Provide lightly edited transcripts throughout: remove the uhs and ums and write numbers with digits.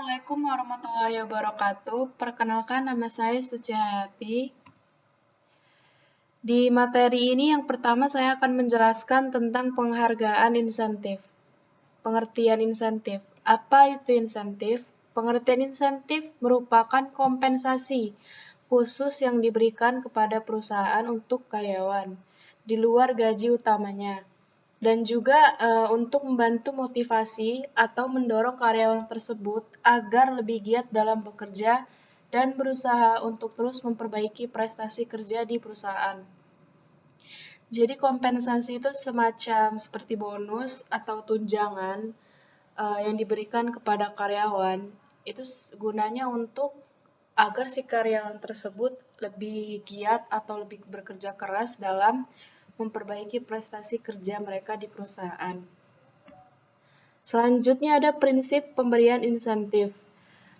Assalamualaikum warahmatullahi wabarakatuh. Perkenalkan, nama saya Suci Hayati. Di materi ini yang pertama saya akan menjelaskan tentang penghargaan insentif. Pengertian insentif. Apa itu insentif? Pengertian insentif merupakan kompensasi khusus yang diberikan kepada perusahaan untuk karyawan di luar gaji utamanya. Dan juga untuk membantu motivasi atau mendorong karyawan tersebut agar lebih giat dalam bekerja dan berusaha untuk terus memperbaiki prestasi kerja di perusahaan. Jadi kompensasi itu semacam seperti bonus atau tunjangan yang diberikan kepada karyawan. Itu gunanya untuk agar si karyawan tersebut lebih giat atau lebih bekerja keras dalam memperbaiki prestasi kerja mereka di perusahaan. Selanjutnya ada prinsip pemberian insentif.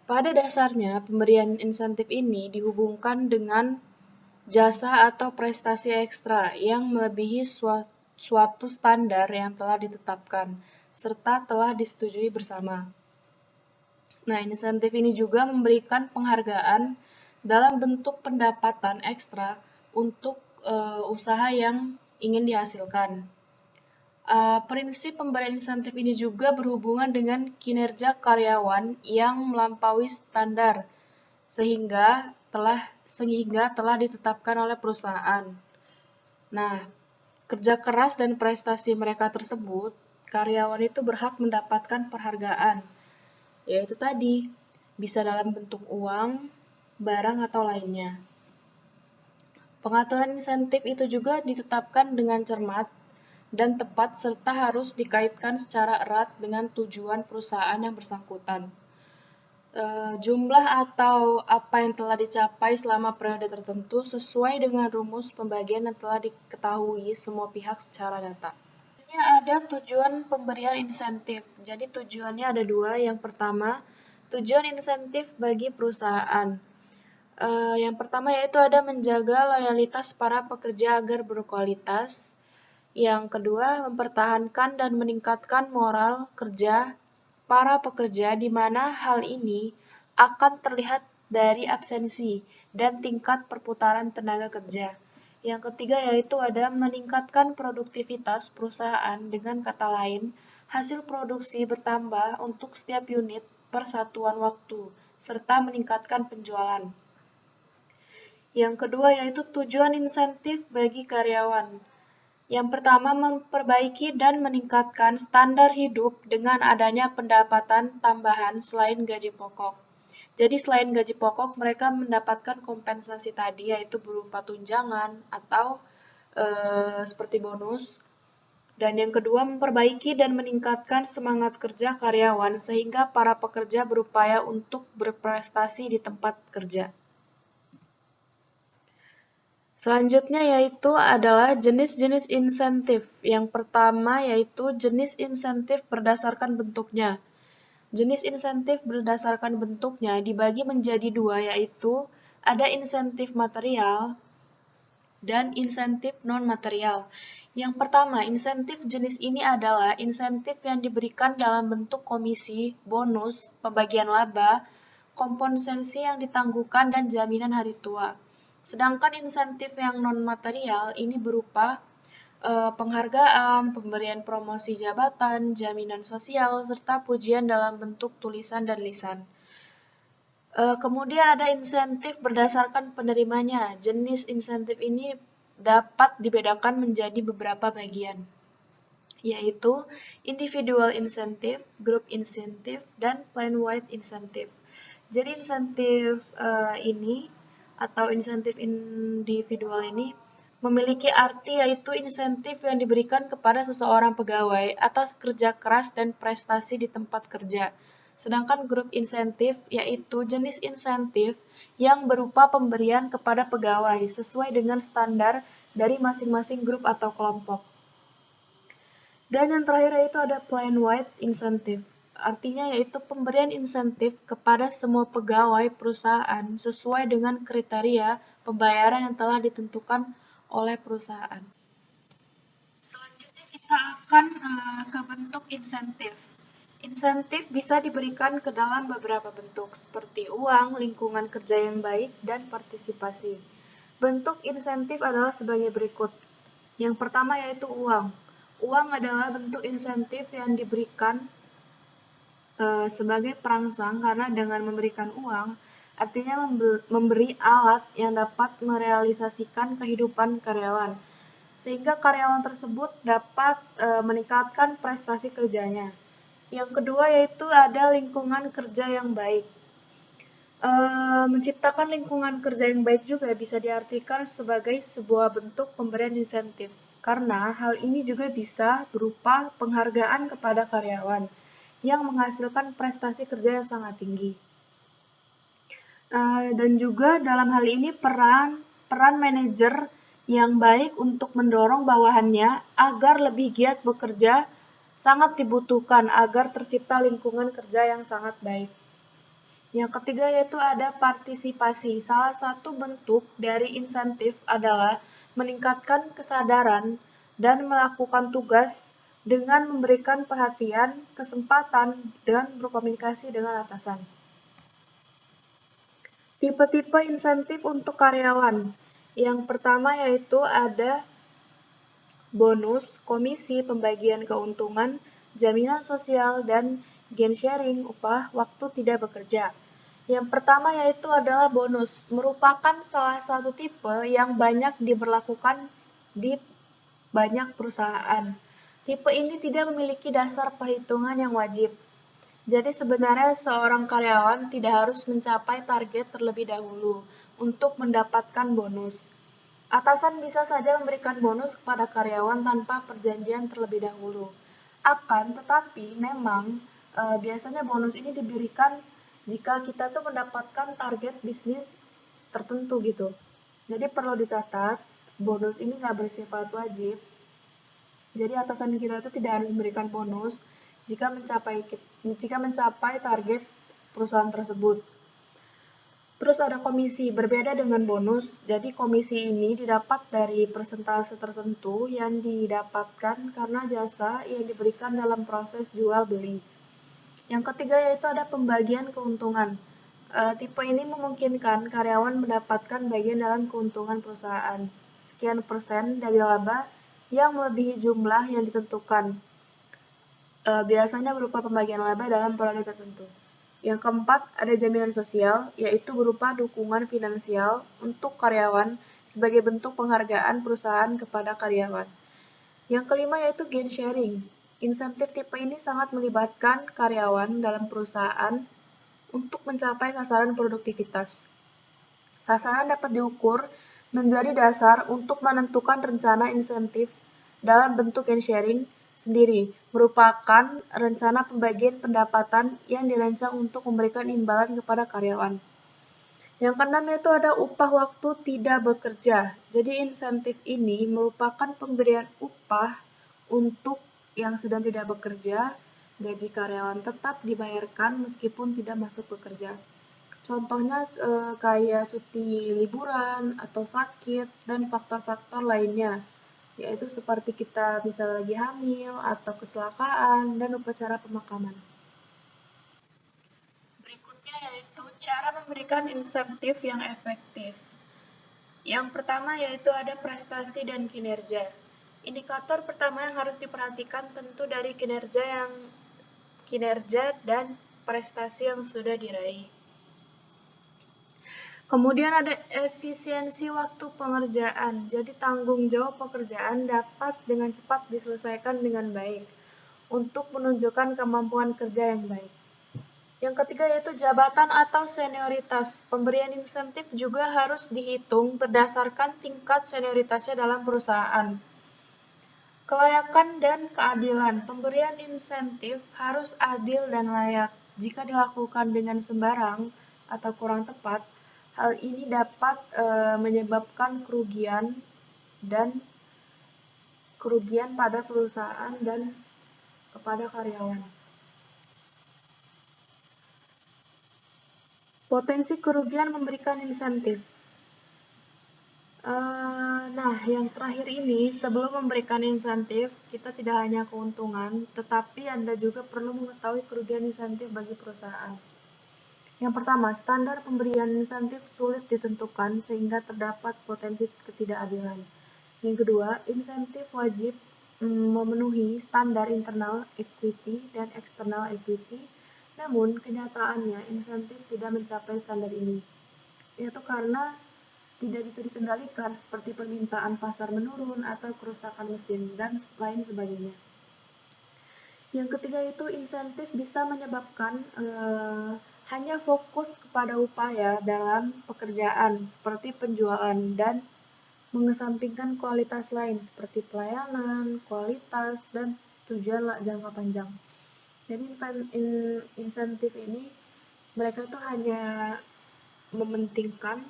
Pada dasarnya, pemberian insentif ini dihubungkan dengan jasa atau prestasi ekstra yang melebihi suatu standar yang telah ditetapkan, serta telah disetujui bersama. Nah, insentif ini juga memberikan penghargaan dalam bentuk pendapatan ekstra untuk usaha yang ingin dihasilkan. Prinsip pemberian insentif ini juga berhubungan dengan kinerja karyawan yang melampaui standar sehingga telah ditetapkan oleh perusahaan. Nah, kerja keras dan prestasi mereka tersebut, karyawan itu berhak mendapatkan penghargaan, yaitu tadi bisa dalam bentuk uang, barang, atau lainnya. Pengaturan insentif itu juga ditetapkan dengan cermat dan tepat serta harus dikaitkan secara erat dengan tujuan perusahaan yang bersangkutan. Jumlah atau apa yang telah dicapai selama periode tertentu sesuai dengan rumus pembagian yang telah diketahui semua pihak secara nyata. Ada tujuan pemberian insentif. Jadi tujuannya ada dua. Yang pertama, tujuan insentif bagi perusahaan. Yang pertama yaitu ada menjaga loyalitas para pekerja agar berkualitas. Yang kedua, mempertahankan dan meningkatkan moral kerja para pekerja di mana hal ini akan terlihat dari absensi dan tingkat perputaran tenaga kerja. Yang ketiga yaitu ada meningkatkan produktivitas perusahaan, dengan kata lain, hasil produksi bertambah untuk setiap unit per satuan waktu, serta meningkatkan penjualan. Yang kedua yaitu tujuan insentif bagi karyawan. Yang pertama, memperbaiki dan meningkatkan standar hidup dengan adanya pendapatan tambahan selain gaji pokok. Jadi selain gaji pokok, mereka mendapatkan kompensasi tadi, yaitu berupa tunjangan atau seperti bonus. Dan yang kedua, memperbaiki dan meningkatkan semangat kerja karyawan sehingga para pekerja berupaya untuk berprestasi di tempat kerja. Selanjutnya yaitu adalah jenis-jenis insentif. Yang pertama yaitu jenis insentif berdasarkan bentuknya. Jenis insentif berdasarkan bentuknya dibagi menjadi dua, yaitu ada insentif material dan insentif non-material. Yang pertama, insentif jenis ini adalah insentif yang diberikan dalam bentuk komisi, bonus, pembagian laba, kompensasi yang ditangguhkan, dan jaminan hari tua. Sedangkan insentif yang non-material ini berupa penghargaan, pemberian promosi jabatan, jaminan sosial, serta pujian dalam bentuk tulisan dan lisan. Kemudian ada insentif berdasarkan penerimanya. Jenis insentif ini dapat dibedakan menjadi beberapa bagian, yaitu individual incentive, group incentive, dan plan-wide incentive. Jadi insentif ini atau insentif individual ini memiliki arti yaitu insentif yang diberikan kepada seseorang pegawai atas kerja keras dan prestasi di tempat kerja. Sedangkan grup insentif yaitu jenis insentif yang berupa pemberian kepada pegawai sesuai dengan standar dari masing-masing grup atau kelompok. Dan yang terakhir yaitu ada plan-wide incentive. Artinya yaitu pemberian insentif kepada semua pegawai perusahaan sesuai dengan kriteria pembayaran yang telah ditentukan oleh perusahaan. Selanjutnya kita akan ke bentuk insentif. Insentif bisa diberikan ke dalam beberapa bentuk, seperti uang, lingkungan kerja yang baik, dan partisipasi. Bentuk insentif adalah sebagai berikut. Yang pertama yaitu uang. Uang adalah bentuk insentif yang diberikan sebagai perangsang karena dengan memberikan uang, artinya memberi alat yang dapat merealisasikan kehidupan karyawan, sehingga karyawan tersebut dapat meningkatkan prestasi kerjanya. Yang kedua yaitu ada lingkungan kerja yang baik. Menciptakan lingkungan kerja yang baik juga bisa diartikan sebagai sebuah bentuk pemberian insentif, karena hal ini juga bisa berupa penghargaan kepada karyawan yang menghasilkan prestasi kerja yang sangat tinggi. Dan juga dalam hal ini peran manajer yang baik untuk mendorong bawahannya agar lebih giat bekerja sangat dibutuhkan agar tercipta lingkungan kerja yang sangat baik. Yang ketiga yaitu ada partisipasi. Salah satu bentuk dari insentif adalah meningkatkan kesadaran dan melakukan tugas dengan memberikan perhatian, kesempatan, dan berkomunikasi dengan atasan. Tipe-tipe insentif untuk karyawan. Yang pertama yaitu ada bonus, komisi, pembagian keuntungan, jaminan sosial, dan gain sharing upah waktu tidak bekerja. Yang pertama yaitu adalah bonus, merupakan salah satu tipe yang banyak diberlakukan di banyak perusahaan. Tipe ini tidak memiliki dasar perhitungan yang wajib. Jadi sebenarnya seorang karyawan tidak harus mencapai target terlebih dahulu untuk mendapatkan bonus. Atasan bisa saja memberikan bonus kepada karyawan tanpa perjanjian terlebih dahulu. Akan tetapi memang biasanya bonus ini diberikan jika kita tuh mendapatkan target bisnis tertentu gitu. Jadi perlu dicatat, bonus ini nggak bersifat wajib. Jadi atasan kita itu tidak harus memberikan bonus jika mencapai target perusahaan tersebut. Terus ada komisi, berbeda dengan bonus. Jadi komisi ini didapat dari persentase tertentu yang didapatkan karena jasa yang diberikan dalam proses jual beli. Yang ketiga yaitu ada pembagian keuntungan. Tipe ini memungkinkan karyawan mendapatkan bagian dalam keuntungan perusahaan, sekian persen dari laba yang melebihi jumlah yang ditentukan. Biasanya berupa pembagian laba dalam periode tertentu. Yang keempat, ada jaminan sosial, yaitu berupa dukungan finansial untuk karyawan sebagai bentuk penghargaan perusahaan kepada karyawan. Yang kelima yaitu gain sharing. Insentif tipe ini sangat melibatkan karyawan dalam perusahaan untuk mencapai sasaran produktivitas. Sasaran dapat diukur menjadi dasar untuk menentukan rencana insentif dalam bentuk gain sharing sendiri, merupakan rencana pembagian pendapatan yang dirancang untuk memberikan imbalan kepada karyawan. Yang keenam yaitu ada upah waktu tidak bekerja. Jadi insentif ini merupakan pemberian upah untuk yang sedang tidak bekerja, gaji karyawan tetap dibayarkan meskipun tidak masuk bekerja. Contohnya kayak cuti liburan atau sakit dan faktor-faktor lainnya, yaitu seperti kita bisa lagi hamil atau kecelakaan dan upacara pemakaman. Berikutnya yaitu cara memberikan insentif yang efektif. Yang pertama yaitu ada prestasi dan kinerja. Indikator pertama yang harus diperhatikan tentu dari kinerja dan prestasi yang sudah diraih. Kemudian ada efisiensi waktu pengerjaan. Jadi tanggung jawab pekerjaan dapat dengan cepat diselesaikan dengan baik untuk menunjukkan kemampuan kerja yang baik. Yang ketiga yaitu jabatan atau senioritas. Pemberian insentif juga harus dihitung berdasarkan tingkat senioritasnya dalam perusahaan. Kelayakan dan keadilan. Pemberian insentif harus adil dan layak. Jika dilakukan dengan sembarang atau kurang tepat, hal ini dapat menyebabkan kerugian pada perusahaan dan kepada karyawan. Potensi kerugian memberikan insentif. Nah, yang terakhir ini, sebelum memberikan insentif, kita tidak hanya keuntungan, tetapi Anda juga perlu mengetahui kerugian insentif bagi perusahaan. Yang pertama, standar pemberian insentif sulit ditentukan sehingga terdapat potensi ketidakadilan. Yang kedua, insentif wajib memenuhi standar internal equity dan external equity, namun kenyataannya insentif tidak mencapai standar ini, yaitu karena tidak bisa dikendalikan seperti permintaan pasar menurun atau kerusakan mesin, dan lain sebagainya. Yang ketiga itu insentif bisa menyebabkan hanya fokus kepada upaya dalam pekerjaan seperti penjualan dan mengesampingkan kualitas lain seperti pelayanan, kualitas, dan tujuan jangka panjang. Jadi insentif ini mereka tuh hanya mementingkan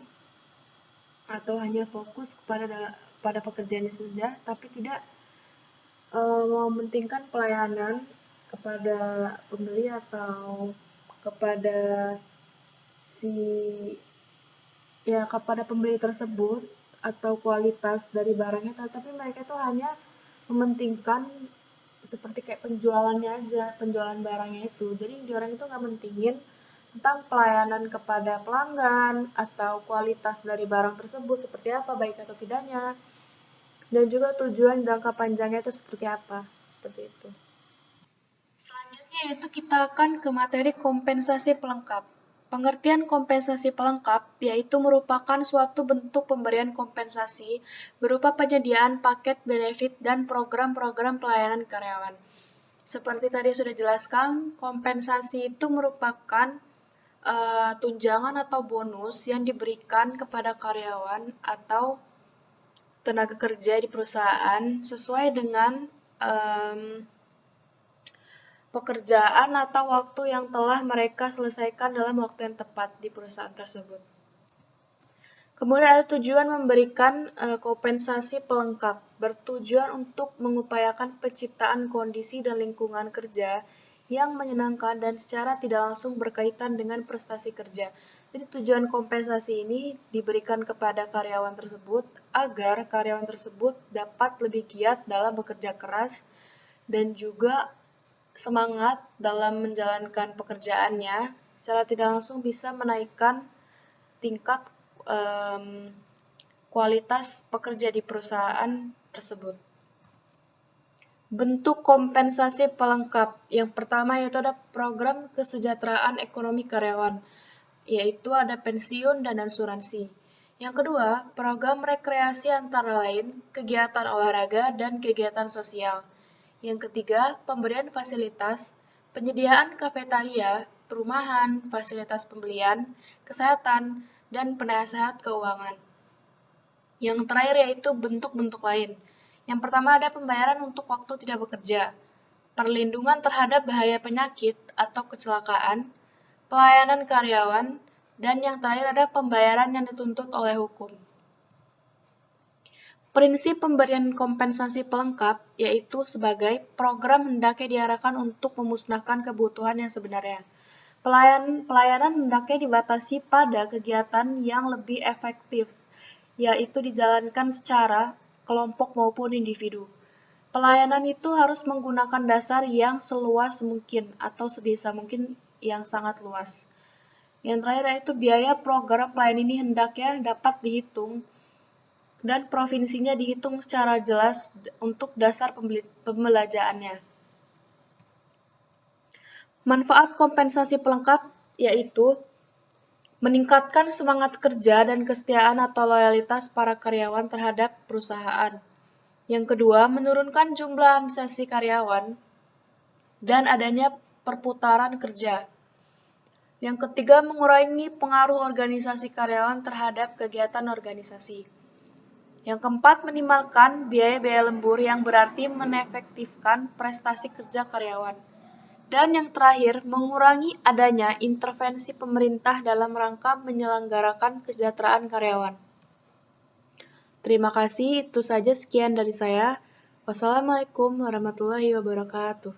atau hanya fokus pada pekerjaannya saja, tapi tidak mementingkan pelayanan kepada pembeli atau kepada kepada pembeli tersebut atau kualitas dari barangnya, tapi mereka itu hanya mementingkan seperti kayak penjualannya aja, penjualan barangnya itu. Jadi orang itu nggak mentingin tentang pelayanan kepada pelanggan atau kualitas dari barang tersebut seperti apa, baik atau tidaknya, dan juga tujuan jangka panjangnya itu seperti apa, seperti itu. Selanjutnya yaitu kita akan ke materi kompensasi pelengkap. Pengertian kompensasi pelengkap yaitu merupakan suatu bentuk pemberian kompensasi berupa penyediaan paket benefit dan program-program pelayanan karyawan. Seperti tadi sudah jelaskan, kompensasi itu merupakan tunjangan atau bonus yang diberikan kepada karyawan atau tenaga kerja di perusahaan sesuai dengan pekerjaan atau waktu yang telah mereka selesaikan dalam waktu yang tepat di perusahaan tersebut. Kemudian ada tujuan memberikan kompensasi pelengkap, bertujuan untuk mengupayakan penciptaan kondisi dan lingkungan kerja yang menyenangkan dan secara tidak langsung berkaitan dengan prestasi kerja. Jadi tujuan kompensasi ini diberikan kepada karyawan tersebut agar karyawan tersebut dapat lebih giat dalam bekerja keras dan juga semangat dalam menjalankan pekerjaannya, secara tidak langsung bisa menaikkan tingkat kualitas pekerja di perusahaan tersebut. Bentuk kompensasi pelengkap. Yang pertama yaitu ada program kesejahteraan ekonomi karyawan, yaitu ada pensiun dan asuransi. Yang kedua, program rekreasi antara lain kegiatan olahraga dan kegiatan sosial. Yang ketiga, pemberian fasilitas, penyediaan kafetaria, perumahan, fasilitas pembelian, kesehatan, dan penasehat keuangan. Yang terakhir yaitu bentuk-bentuk lain. Yang pertama ada pembayaran untuk waktu tidak bekerja, perlindungan terhadap bahaya penyakit atau kecelakaan, pelayanan karyawan, dan yang terakhir ada pembayaran yang dituntut oleh hukum. Prinsip pemberian kompensasi pelengkap yaitu sebagai program hendaknya diarahkan untuk memusnahkan kebutuhan yang sebenarnya. Pelayanan hendaknya dibatasi pada kegiatan yang lebih efektif, yaitu dijalankan secara kelompok maupun individu. Pelayanan itu harus menggunakan dasar yang seluas mungkin atau sebisa mungkin yang sangat luas. Yang terakhir yaitu biaya program pelayanan ini hendaknya dapat dihitung dan provinsinya dihitung secara jelas untuk dasar pembelanjaannya. Manfaat kompensasi pelengkap yaitu meningkatkan semangat kerja dan kesetiaan atau loyalitas para karyawan terhadap perusahaan. Yang kedua, menurunkan jumlah absensi karyawan dan adanya perputaran kerja. Yang ketiga, mengurangi pengaruh organisasi karyawan terhadap kegiatan organisasi. Yang keempat, minimalkan biaya-biaya lembur yang berarti menefektifkan prestasi kerja karyawan. Dan yang terakhir, mengurangi adanya intervensi pemerintah dalam rangka menyelenggarakan kesejahteraan karyawan. Terima kasih, itu saja sekian dari saya. Wassalamualaikum warahmatullahi wabarakatuh.